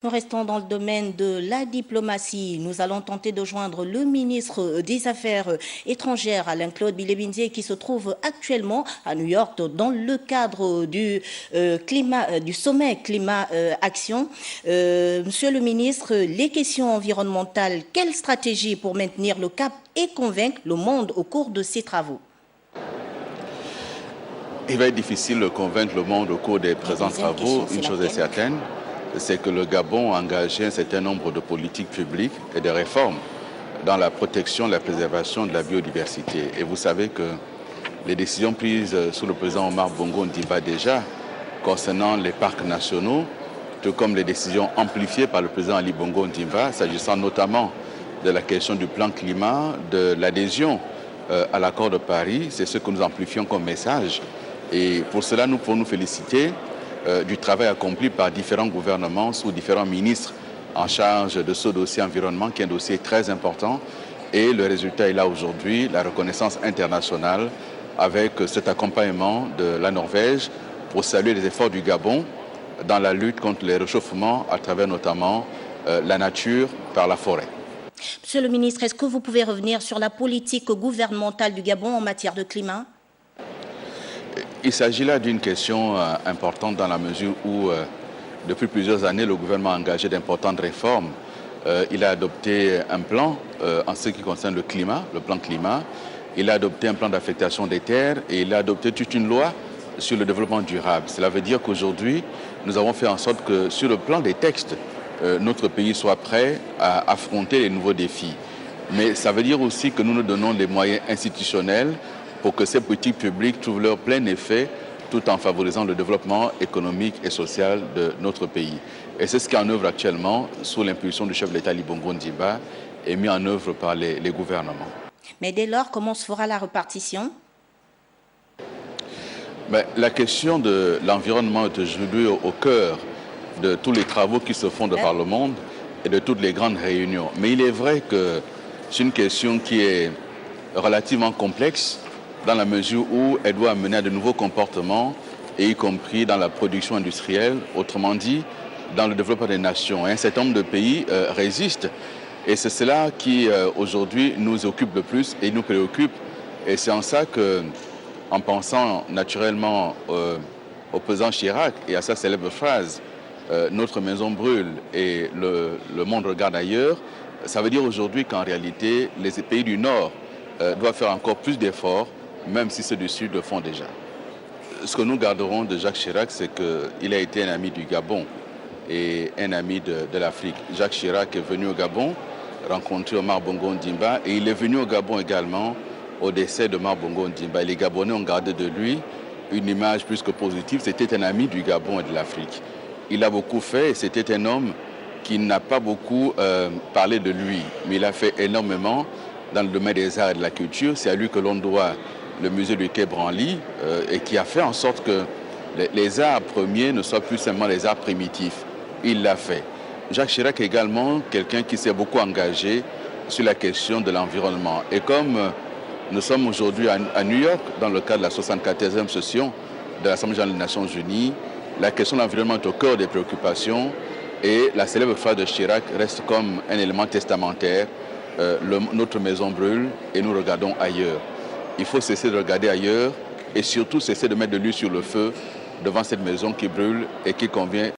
Nous restons dans le domaine de la diplomatie. Nous allons tenter de joindre le ministre des Affaires étrangères, Alain-Claude Bilebindié, qui se trouve actuellement à New York dans le cadre du sommet Climat Action. Monsieur le ministre, les questions environnementales, quelle stratégie pour maintenir le cap et convaincre le monde au cours de ces travaux? Il va être difficile de convaincre le monde au cours des présents travaux. Une chose est certaine, c'est que le Gabon a engagé un certain nombre de politiques publiques et de réformes dans la protection et la préservation de la biodiversité. Et vous savez que les décisions prises sous le président Omar Bongo Ondimba déjà concernant les parcs nationaux, tout comme les décisions amplifiées par le président Ali Bongo Ondimba, s'agissant notamment de la question du plan climat, de l'adhésion à l'accord de Paris, c'est ce que nous amplifions comme message. Et pour cela, nous pouvons nous féliciter du travail accompli par différents gouvernements sous différents ministres en charge de ce dossier environnement, qui est un dossier très important. Et le résultat est là aujourd'hui, la reconnaissance internationale avec cet accompagnement de la Norvège pour saluer les efforts du Gabon dans la lutte contre les réchauffements à travers notamment la nature par la forêt. Monsieur le ministre, est-ce que vous pouvez revenir sur la politique gouvernementale du Gabon en matière de climat? Il s'agit là d'une question importante dans la mesure où, depuis plusieurs années, le gouvernement a engagé d'importantes réformes. Il a adopté un plan en ce qui concerne le climat, le plan climat. Il a adopté un plan d'affectation des terres et il a adopté toute une loi sur le développement durable. Cela veut dire qu'aujourd'hui, nous avons fait en sorte que sur le plan des textes, notre pays soit prêt à affronter les nouveaux défis. Mais ça veut dire aussi que nous nous donnons les moyens institutionnels pour que ces politiques publiques trouvent leur plein effet tout en favorisant le développement économique et social de notre pays. Et c'est ce qui est en œuvre actuellement sous l'impulsion du chef de l'État Ali Bongo Ondimba et mis en œuvre par les gouvernements. Mais dès lors, comment se fera la répartition? La question de l'environnement est aujourd'hui au cœur de tous les travaux qui se font de par le monde et de toutes les grandes réunions. Mais il est vrai que c'est une question qui est relativement complexe dans la mesure où elle doit amener à de nouveaux comportements, et y compris dans la production industrielle, autrement dit, dans le développement des nations. Et un certain nombre de pays résistent. Et c'est cela qui, aujourd'hui, nous occupe le plus et nous préoccupe. Et c'est en ça que, en pensant naturellement au président Chirac et à sa célèbre phrase « Notre maison brûle et le monde regarde ailleurs », ça veut dire aujourd'hui qu'en réalité, les pays du Nord doivent faire encore plus d'efforts, même si ceux du Sud le font déjà. Ce que nous garderons de Jacques Chirac, c'est qu'il a été un ami du Gabon et un ami de l'Afrique. Jacques Chirac est venu au Gabon rencontrer Omar Bongo Ondimba et il est venu au Gabon également au décès de Omar Bongo Ondimba. Et les Gabonais ont gardé de lui une image plus que positive. C'était un ami du Gabon et de l'Afrique. Il a beaucoup fait et c'était un homme qui n'a pas beaucoup parlé de lui, mais il a fait énormément dans le domaine des arts et de la culture. C'est à lui que l'on doit le musée du Quai Branly et qui a fait en sorte que les arts premiers ne soient plus seulement les arts primitifs. Il l'a fait. Jacques Chirac est également quelqu'un qui s'est beaucoup engagé sur la question de l'environnement. Et comme nous sommes aujourd'hui à New York, dans le cadre de la 74e session de l'Assemblée générale des Nations Unies, la question de l'environnement est au cœur des préoccupations et la célèbre phrase de Chirac reste comme un élément testamentaire. Notre maison brûle et nous regardons ailleurs. Il faut cesser de regarder ailleurs et surtout cesser de mettre de l'huile sur le feu devant cette maison qui brûle et qui convient